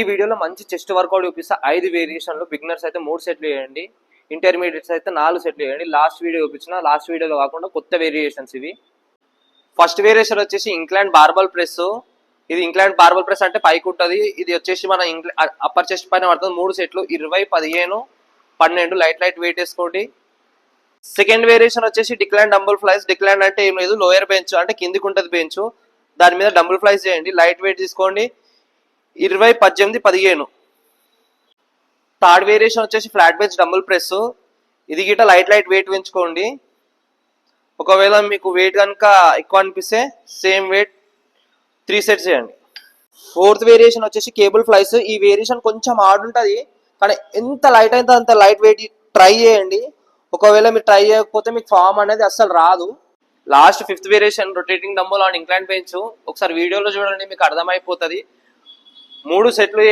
ఈ వీడియోలో మంచి చెస్ట్ వర్కౌట్ చూపిస్తా 5 వేరియేషన్లు. బిగినర్స్ అయితే 3 సెట్లు చేయండి, ఇంటర్మీడియట్స్ అయితే 4 సెట్లు చేయండి. లాస్ట్ వీడియోలో కాకుండా కొత్త వేరియేషన్స్ ఇవి. ఫస్ట్ వేరియేషన్ వచ్చేసి ఇంక్లైన్ బార్బల్ ప్రెస్. ఇది ఇంక్లైన్ బార్బల్ ప్రెస్ అంటే పైకి ఉంటుంది. ఇది వచ్చేసి మన అప్పర్ చెస్ట్ పైన పడుతుంది. 3 సెట్లు 20, 15, 12 లైట్ వెయిట్ వేసుకోండి. సెకండ్ వేరియేషన్ వచ్చేసి డిక్లైన్ డంబుల్ ఫ్లైస్. డిక్లైన్ అంటే ఏం లేదు, లోయర్ బెంచ్ అంటే కిందికి ఉంటుంది బెంచ్, దాని మీద డంబుల్ ఫ్లైస్ చేయండి. లైట్ వెయిట్ తీసుకోండి, 20, 18, 15. థర్డ్ వేరియేషన్ వచ్చేసి ఫ్లాట్ బెంచ్ డంబుల్ ప్రెస్. ఇది గిట్ట లైట్ వెయిట్ పెంచుకోండి. ఒకవేళ మీకు వెయిట్ కనుక ఎక్కువ అనిపిస్తే సేమ్ వెయిట్ 3 సెట్స్ చేయండి. ఫోర్త్ వేరియేషన్ వచ్చేసి కేబుల్ ఫ్లైస్. ఈ వేరియేషన్ కొంచెం హార్డ్ ఉంటుంది, కానీ ఎంత లైట్ అయితే అంత లైట్ వెయిట్ ట్రై చేయండి. ఒకవేళ మీరు ట్రై చేయకపోతే మీకు ఫామ్ అనేది అస్సలు రాదు. Last fifth variation rotating dumbbell on incline bench. ఒకసారి వీడియోలో చూడండి, మీకు అర్థమైపోతుంది. 3 సెట్లు